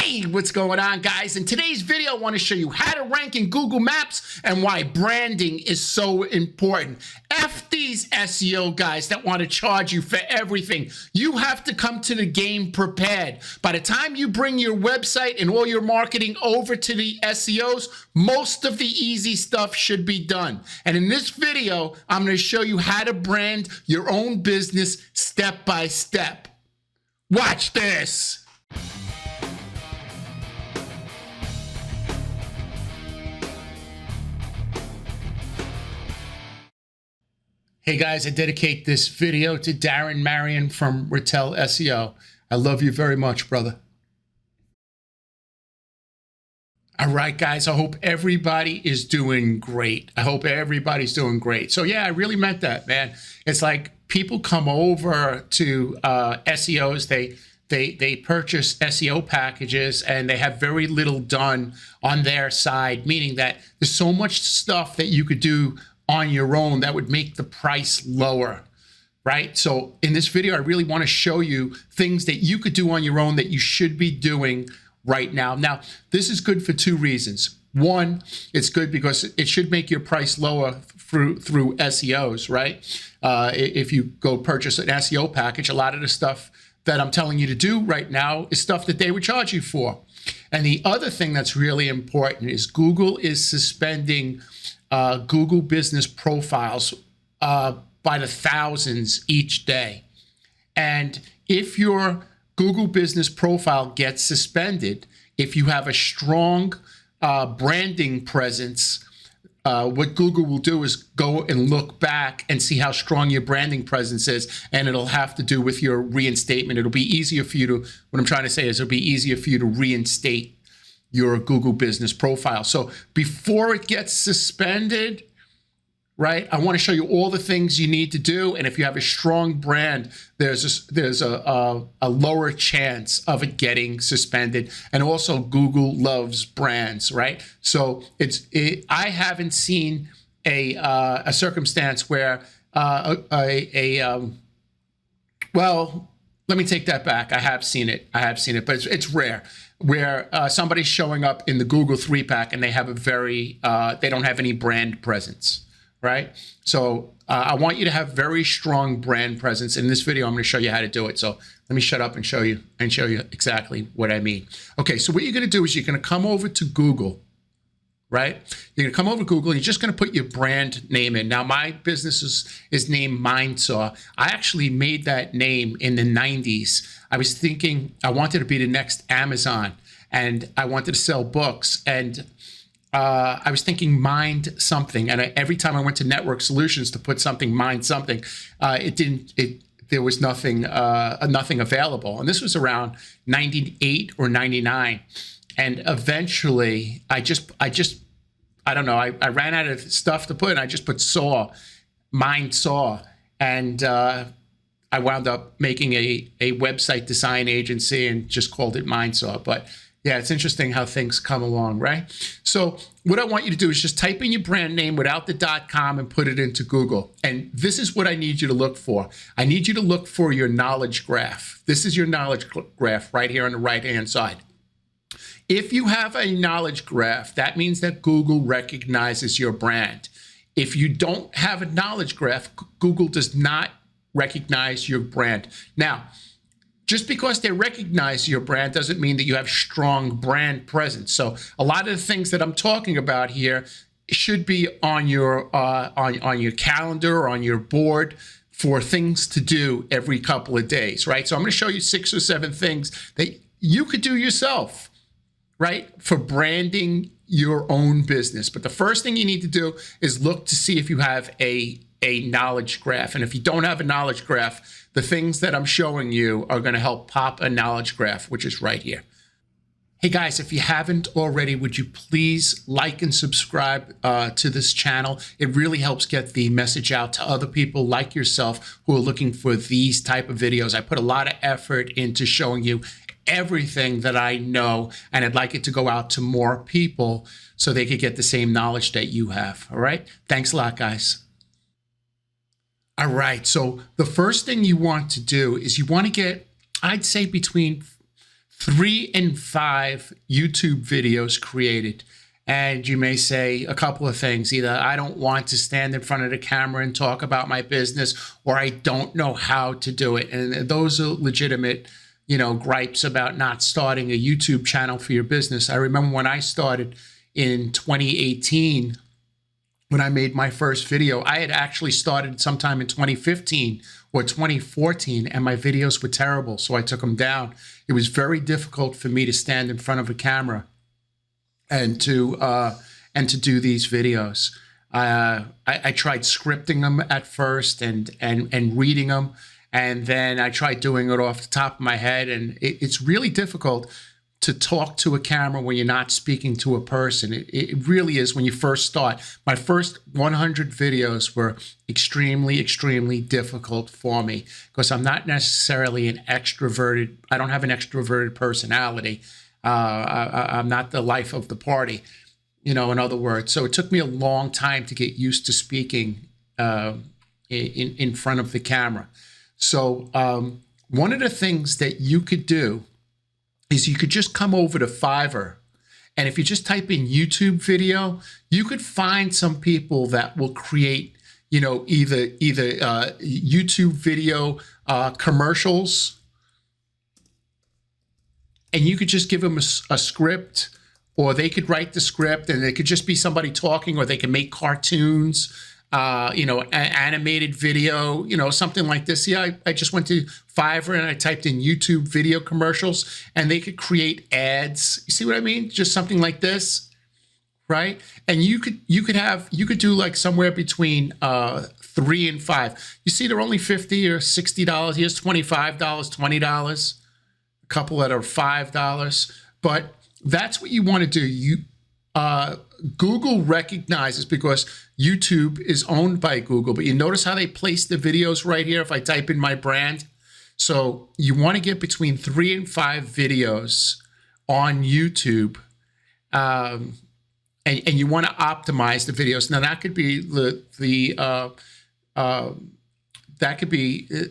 Hey, what's going on, guys? In today's video, I want to show you how to rank in Google Maps and why branding is so important. F these SEO guys that want to charge you for everything. You have to come to the game prepared. By the time you bring your website and all your marketing over to the SEOs, most of the easy stuff should be done. And in this video, I'm going to show you how to brand your own business step by step. Watch this. Hey guys, I dedicate this video to Darren Marion from Retell SEO. I love you very much, brother. All right, guys, I hope everybody is doing great. I hope everybody's doing great. So yeah, I really meant that, man. It's like people come over to SEOs, they purchase SEO packages and they have very little done on their side, meaning that there's so much stuff that you could do on your own that would make the price lower, right? So in this video, I really want to show you things that you could do on your own that you should be doing right now. Now, this is good for two reasons. One, it's good because it should make your price lower through SEOs, right? If you go purchase an SEO package, a lot of the stuff that I'm telling you to do right now is stuff that they would charge you for. And the other thing that's really important is Google is suspending Google business profiles by the thousands each day. And if your Google business profile gets suspended, if you have a strong branding presence, what Google will do is go and look back and see how strong your branding presence is, and it'll have to do with your reinstatement. It'll be easier for you to, what I'm trying to say is it'll be easier for you to reinstate your Google business profile. So before it gets suspended, right, I want to show you all the things you need to do. And if you have a strong brand, there's a lower chance of it getting suspended. And also Google loves brands, right? So I haven't seen a circumstance where well, let me take that back. I have seen it, but it's rare, where somebody's showing up in the Google 3-pack and they have they don't have any brand presence, right? So I want you to have very strong brand presence. In this video, I'm going to show you how to do it. So let me shut up and show you exactly what I mean. Okay, so what you're going to do is you're going to come over to Google, right? You're going to come over to Google and you're just going to put your brand name in. Now, my business is named Mindsaw. I actually made that name in the 90s. I was thinking I wanted to be the next Amazon and I wanted to sell books. And I was thinking mind something. And every time I went to Network Solutions to put something, mind something, there was nothing available. And this was around 98 or 99. And eventually I don't know, I ran out of stuff to put and I just put Mind Saw. And I wound up making a website design agency and just called it Mindsaw. But yeah, it's interesting how things come along, right? So what I want you to do is just type in your brand name without the .com and put it into Google. And this is what I need you to look for. I need you to look for your knowledge graph. This is your knowledge graph right here on the right-hand side. If you have a knowledge graph, that means that Google recognizes your brand. If you don't have a knowledge graph, Google does not recognize your brand. Now, just because they recognize your brand doesn't mean that you have strong brand presence. So a lot of the things that I'm talking about here should be on your calendar or on your board for things to do every couple of days, right? So I'm going to show you 6 or 7 things that you could do yourself, right, for branding your own business. But the first thing you need to do is look to see if you have a knowledge graph. And if you don't have a knowledge graph, the things that I'm showing you are going to help pop a knowledge graph, which is right here. Hey guys, if you haven't already, would you please like and subscribe to this channel? It really helps get the message out to other people like yourself who are looking for these type of videos. I put a lot of effort into showing you everything that I know, and I'd like it to go out to more people so they could get the same knowledge that you have. All right. Thanks a lot, guys. All right, so the first thing you want to do is you want to get, I'd say, between 3 and 5 YouTube videos created. And you may say a couple of things. Either I don't want to stand in front of the camera and talk about my business, or I don't know how to do it. And those are legitimate, gripes about not starting a YouTube channel for your business. I remember when I started in 2018, when I made my first video, I had actually started sometime in 2015 or 2014, and my videos were terrible, so I took them down. It was very difficult for me to stand in front of a camera and to do these videos. I tried scripting them at first and reading them, and then I tried doing it off the top of my head, and it's really difficult to talk to a camera when you're not speaking to a person. It really is when you first start. My first 100 videos were extremely, extremely difficult for me because I'm not necessarily I don't have an extroverted personality. I'm not the life of the party, in other words. So it took me a long time to get used to speaking in front of the camera. So one of the things that you could do is you could just come over to Fiverr, and if you just type in YouTube video, you could find some people that will create, either YouTube video commercials, and you could just give them a script, or they could write the script, and it could just be somebody talking, or they can make cartoons, animated video, something like this. Yeah, I just went to Fiverr and I typed in YouTube video commercials, and they could create ads. You see what I mean? Just something like this, right? And you could do like somewhere between 3 and 5. You see, they're only $50 or $60. Here's $25, $20. A couple that are $5. But that's what you want to do. Google recognizes, because YouTube is owned by Google, but you notice how they place the videos right here if I type in my brand. So you want to get between 3 and 5 videos on YouTube, and you want to optimize the videos. Now that could be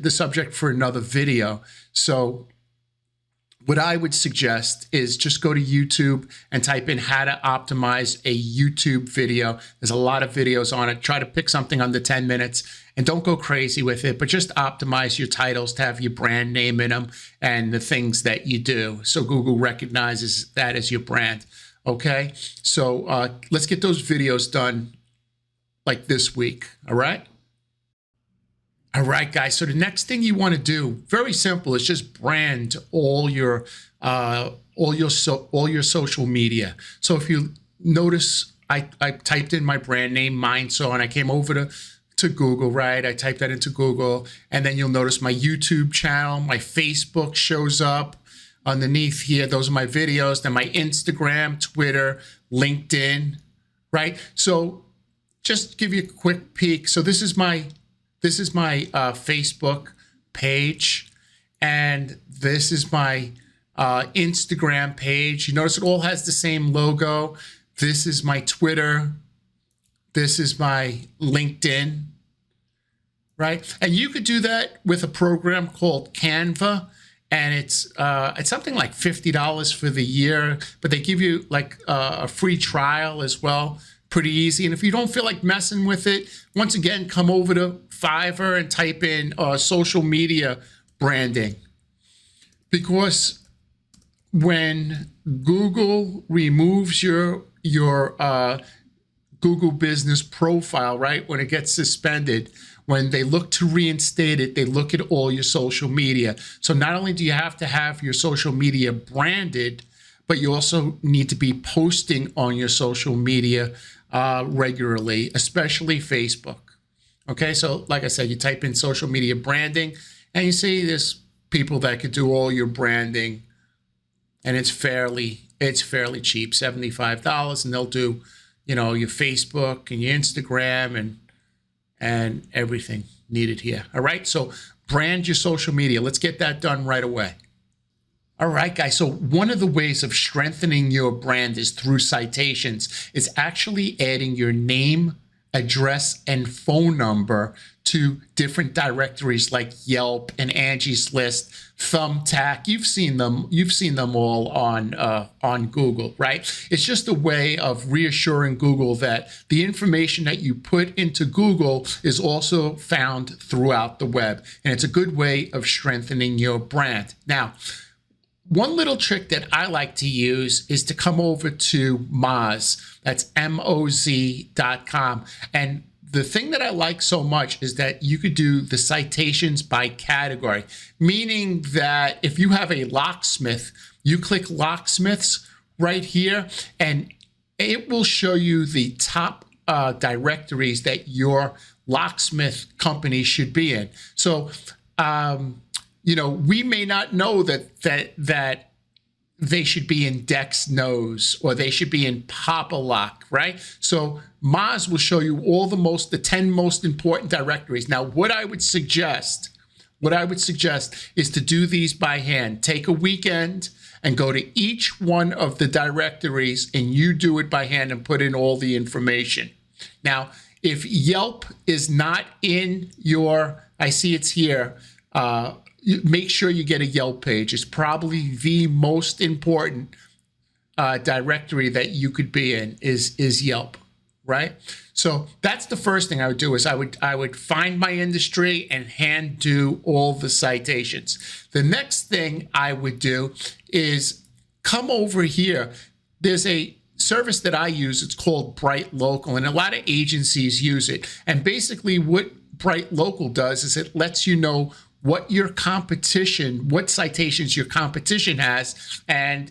the subject for another video. So what I would suggest is just go to YouTube and type in how to optimize a YouTube video. There's a lot of videos on it. Try to pick something under 10 minutes and don't go crazy with it, but just optimize your titles to have your brand name in them and the things that you do. So Google recognizes that as your brand. Okay. So let's get those videos done like this week. All right. All right, guys. So the next thing you want to do, very simple, is just brand all your social media. So if you notice, I typed in my brand name, Mindsaw, and I came over to Google, right? I typed that into Google, and then you'll notice my YouTube channel, my Facebook shows up underneath here. Those are my videos. Then my Instagram, Twitter, LinkedIn, right? So just give you a quick peek. So this is my Facebook page, and this is my Instagram page. You notice it all has the same logo. This is my Twitter. This is my LinkedIn, right? And you could do that with a program called Canva, and it's something like $50 for the year, but they give you like a free trial as well. Pretty easy. And if you don't feel like messing with it, once again, come over to Fiverr and type in social media branding. Because when Google removes your Google business profile, right, when it gets suspended, when they look to reinstate it, they look at all your social media. So not only do you have to have your social media branded, but you also need to be posting on your social media regularly, especially Facebook. Okay, so like I said, you type in social media branding, and you see there's people that could do all your branding, and it's fairly cheap, $75, and they'll do, your Facebook and your Instagram and everything needed here. All right, so brand your social media. Let's get that done right away. All right, guys. So one of the ways of strengthening your brand is through citations. It's actually adding your name, address, and phone number to different directories like Yelp and Angie's List, Thumbtack. You've seen them all on Google, right? It's just a way of reassuring Google that the information that you put into Google is also found throughout the web, and it's a good way of strengthening your brand. Now, one little trick that I like to use is to come over to Moz. That's MOZ.com. And the thing that I like so much is that you could do the citations by category, meaning that if you have a locksmith, you click locksmiths right here, and it will show you the top directories that your locksmith company should be in. So, we may not know that they should be in Dex Knows or they should be in Papa Lock, right? So Moz will show you all the 10 most important directories. Now, what I would suggest is to do these by hand. Take a weekend and go to each one of the directories and you do it by hand and put in all the information. Now, if Yelp is not in I see it's here, make sure you get a Yelp page. It's probably the most important directory that you could be in is Yelp, right? So that's the first thing I would do is I would find my industry and hand do all the citations. The next thing I would do is come over here. There's a service that I use. It's called Bright Local, and a lot of agencies use it. And basically what Bright Local does is it lets you know what citations your competition has, and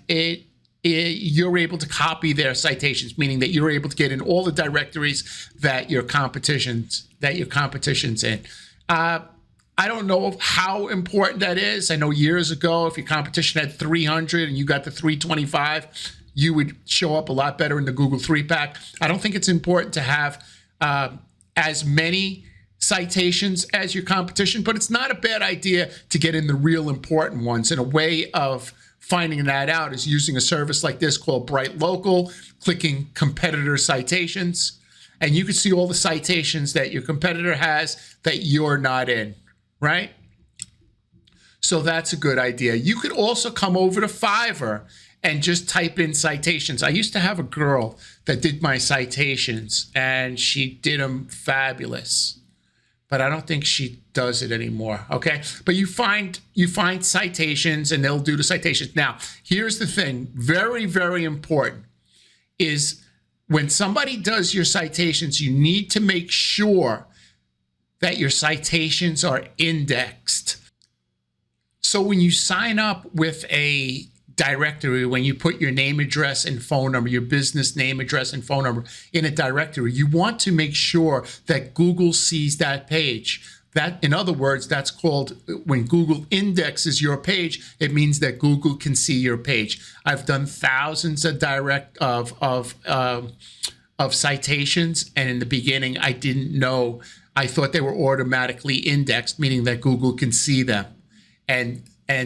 you're able to copy their citations, meaning that you're able to get in all the directories that your competition's in. I don't know how important that is. I know years ago, if your competition had 300 and you got the 325, you would show up a lot better in the Google 3-pack. I don't think it's important to have as many citations as your competition, but it's not a bad idea to get in the real important ones. And a way of finding that out is using a service like this called Bright Local, clicking competitor citations, and you can see all the citations that your competitor has that you're not in, right? So that's a good idea. You could also come over to Fiverr and just type in citations. I used to have a girl that did my citations, and she did them fabulous. But I don't think she does it anymore, okay? But you find citations, and they'll do the citations. Now, here's the thing, very, very important, is when somebody does your citations, you need to make sure that your citations are indexed. So when you sign up with a directory, when you put your name, address, and phone number, your business name, address, and phone number in a directory, you want to make sure that Google sees that page. That, in other words, that's called, when Google indexes your page, it means that Google can see your page. I've done thousands of citations, and in the beginning, I didn't know. I thought they were automatically indexed, meaning that Google can see them, and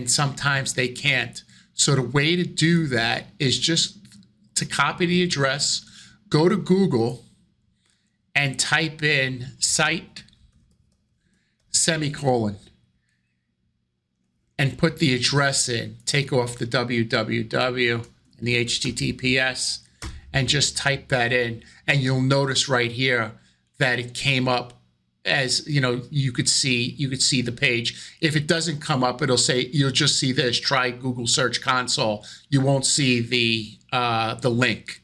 sometimes they can't. So the way to do that is just to copy the address, go to Google, and type in site, semicolon, and put the address in. Take off the www and the HTTPS, and just type that in. And you'll notice right here that it came up as, you could see the page. If it doesn't come up, it'll say, you'll just see this, try Google Search Console. You won't see the link.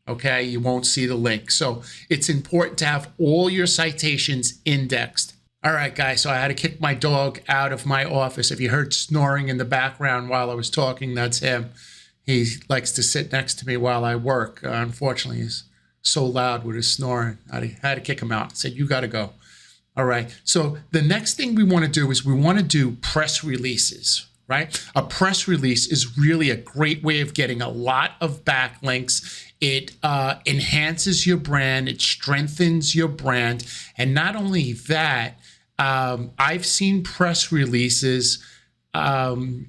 Okay, you won't see the link. So it's important to have all your citations indexed. All right, guys, so I had to kick my dog out of my office. If you heard snoring in the background while I was talking, that's him. He likes to sit next to me while I work. Unfortunately, he's so loud with his snoring. I had to kick him out. I said, you got to go. All right. So the next thing we want to do is we want to do press releases, right? A press release is really a great way of getting a lot of backlinks. It enhances your brand. It strengthens your brand. And not only that, I've seen press releases improve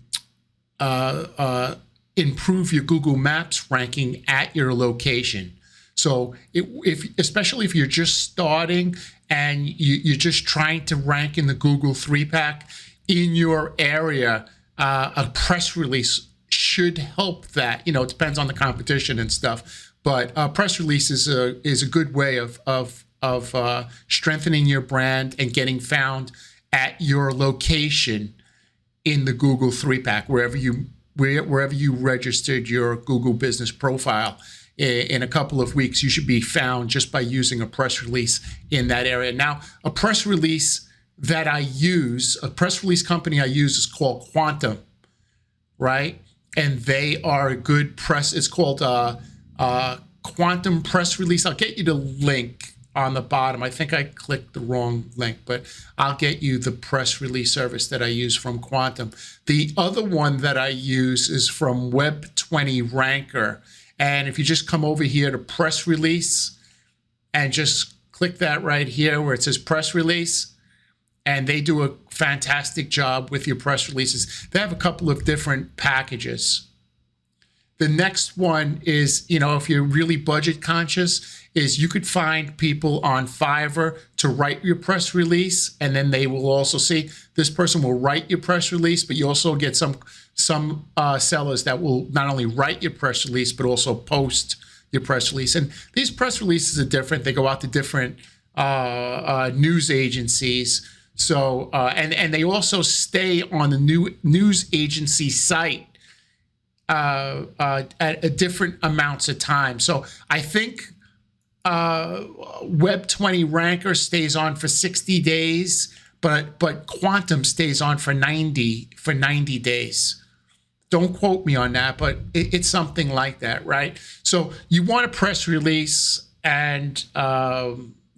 your Google Maps ranking at your location. So especially if you're just starting and you're just trying to rank in the Google 3-pack in your area, a press release should help that. You know, it depends on the competition and stuff, but press release is a good way of strengthening your brand and getting found at your location in the Google 3-pack, wherever you registered your Google business profile. In a couple of weeks, you should be found just by using a press release in that area. Now, a press release that I use, a press release company I use is called Quantum, right? And they are a good press. It's called Quantum Press Release. I'll get you the link on the bottom. I think I clicked the wrong link, but I'll get you the press release service that I use from Quantum. The other one that I use is from Web20 Ranker. And if you just come over here to press release and just click that right here where it says press release, and they do a fantastic job with your press releases. They have a couple of different packages. The next one is, you know, if you're really budget conscious, is you could find people on Fiverr to write your press release, and then they will also see this person will write your press release, but you also get some sellers that will not only write your press release, but also post your press release. And these press releases are different. They go out to different news agencies. So, and they also stay on the news agency site at different amounts of time. So I think Web20 Ranker stays on for 60 days, but Quantum stays on for 90 days. Don't quote me on that, but it's something like that, right? So you want a press release, and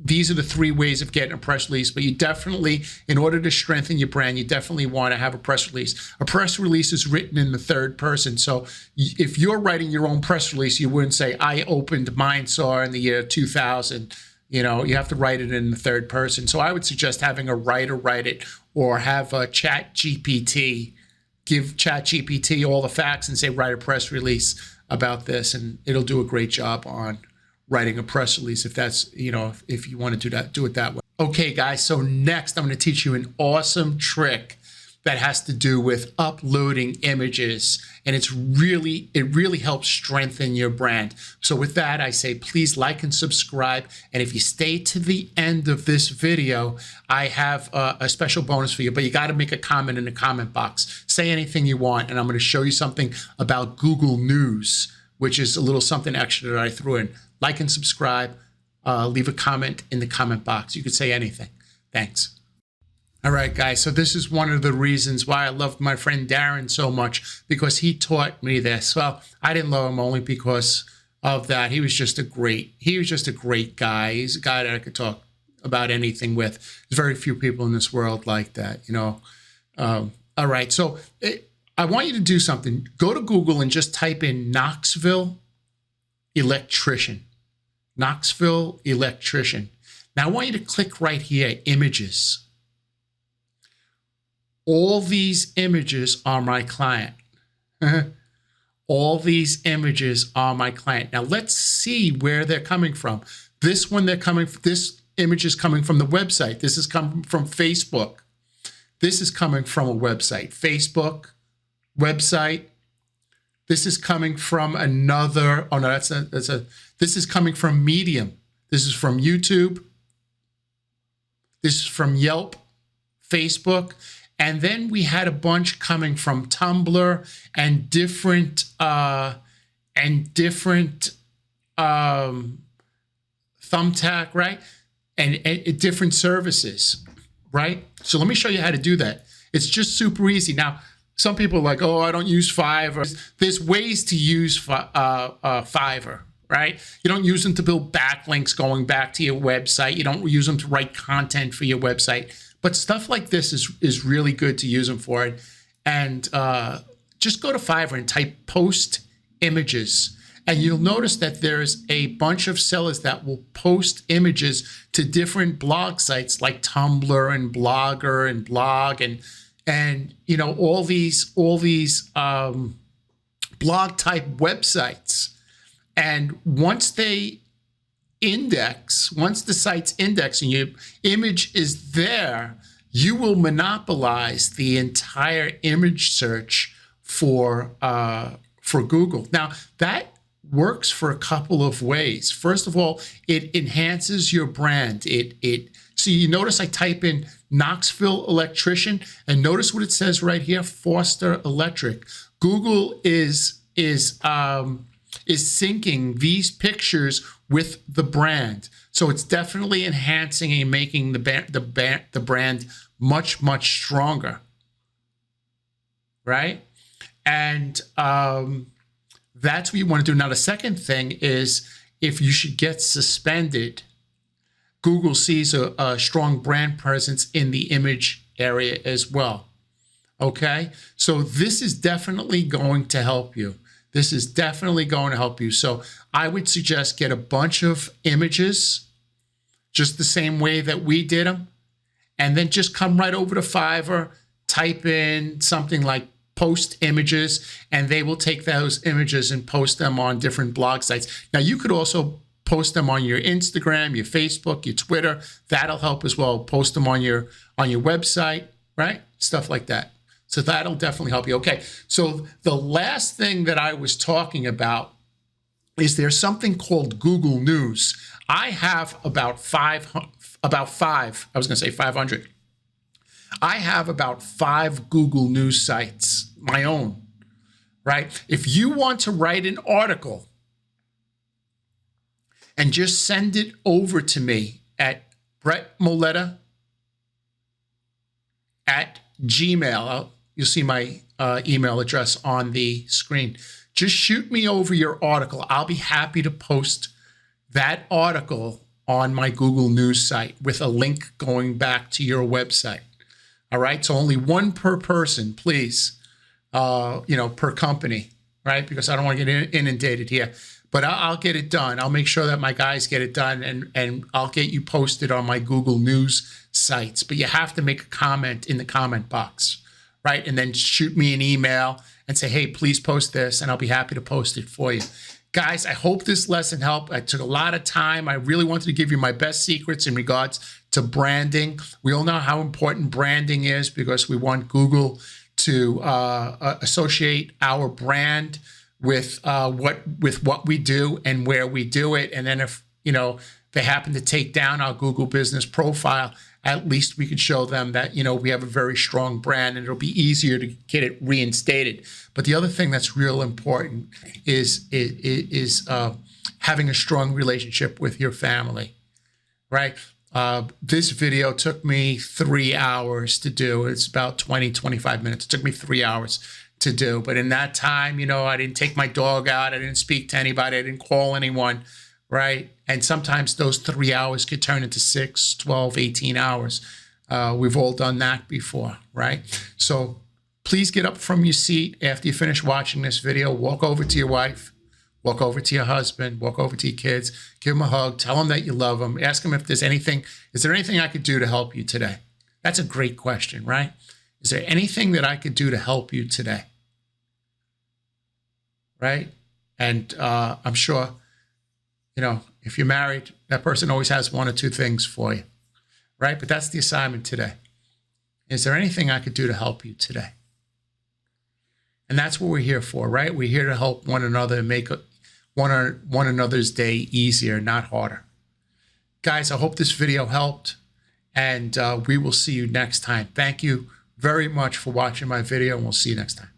these are the 3 ways of getting a press release. But you definitely, in order to strengthen your brand, you definitely want to have a press release. A press release is written in the third person. So if you're writing your own press release, you wouldn't say, I opened Mindsaw in the year 2000. You know, you have to write it in the third person. So I would suggest having a writer write it, or have a ChatGPT, give ChatGPT all the facts and say, write a press release about this, and it'll do a great job on writing a press release if that's, you know, if you want to do it that way. Okay, guys, so next I'm going to teach you an awesome trick that has to do with uploading images, and it really helps strengthen your brand. So with that, I say please like and subscribe, and if you stay to the end of this video, I have a special bonus for you, but you got to make a comment in the comment box. Say anything you want, and I'm going to show you something about Google News, which is a little something extra that I threw in. Like and subscribe, leave a comment in the comment box. You could say anything. Thanks. All right, guys, so this is one of the reasons why I loved my friend Darren so much, because he taught me this. Well, I didn't love him only because of that. He was just a great guy. He's a guy that I could talk about anything with. There's very few people in this world like that, you know. All right, so I want you to do something. Go to Google and just type in Knoxville electrician. Knoxville electrician. Now I want you to click right here, images. All these images are my client. All these images are my client. Now let's see where they're coming from. This image is coming from the website. This is coming from Facebook. This is coming from a website. Facebook, website. This is coming from another, oh no, this is coming from Medium. This is from YouTube. This is from Yelp, Facebook. And then we had a bunch coming from Tumblr and different Thumbtack, right? And different services, right? So let me show you how to do that. It's just super easy. Now, some people are like, oh, I don't use Fiverr. There's ways to use Fiverr, right? You don't use them to build backlinks going back to your website. You don't use them to write content for your website. But stuff like this is really good to use them for it. And just go to Fiverr and type post images. And you'll notice that there's a bunch of sellers that will post images to different blog sites like Tumblr and Blogger and Blog and you know, all these blog type websites. And once they index, once the site's indexed and your image is there, you will monopolize the entire image search for Google. Now, that works for a couple of ways. First of all, it enhances your brand. So you notice I type in Knoxville electrician, and notice what it says right here, Foster Electric. Google is syncing these pictures with the brand. So it's definitely enhancing and making the brand much, much stronger, right? And that's what you want to do. Now, the second thing is if you should get suspended, Google sees a strong brand presence in the image area as well. Okay, so this is definitely going to help you. This is definitely going to help you. So I would suggest get a bunch of images, just the same way that we did them, and then just come right over to Fiverr, type in something like post images, and they will take those images and post them on different blog sites. Now, you could also post them on your Instagram, your Facebook, your Twitter. That'll help as well. Post them on your website, right? Stuff like that. So that'll definitely help you. Okay, so the last thing that I was talking about is there's something called Google News. I have about 500. I was going to say 500. I have about 5 Google News sites, my own, right? If you want to write an article and just send it over to me at brettmoletta@gmail. You'll see my email address on the screen. Just shoot me over your article. I'll be happy to post that article on my Google News site with a link going back to your website. All right, so only one per person, please, per company, right? Because I don't want to get inundated here. But I'll get it done. I'll make sure that my guys get it done, and I'll get you posted on my Google News sites. But you have to make a comment in the comment box, right? And then shoot me an email and say, hey, please post this, and I'll be happy to post it for you. Guys, I hope this lesson helped. I took a lot of time. I really wanted to give you my best secrets in regards to branding. We all know how important branding is because we want Google to associate our brand with what we do and where we do it. And then if they happen to take down our Google business profile, at least we could show them that we have a very strong brand, and it'll be easier to get it reinstated. But the other thing that's real important is having a strong relationship with your family, right? This video took me 3 hours to do. It's about 25 minutes. It took me 3 hours to do. But in that time, I didn't take my dog out. I didn't speak to anybody. I didn't call anyone, right? And sometimes those 3 hours could turn into 6, 12, 18 hours. We've all done that before, right? So please get up from your seat after you finish watching this video. Walk over to your wife. Walk over to your husband, walk over to your kids, give them a hug, tell them that you love them, ask them if there's anything, is there anything I could do to help you today? That's a great question, right? Is there anything that I could do to help you today? Right? And I'm sure, if you're married, that person always has 1 or 2 things for you, right? But that's the assignment today. Is there anything I could do to help you today? And that's what we're here for, right? We're here to help one another and make one another's day easier, not harder. Guys, I hope this video helped, and we will see you next time. Thank you very much for watching my video, and we'll see you next time.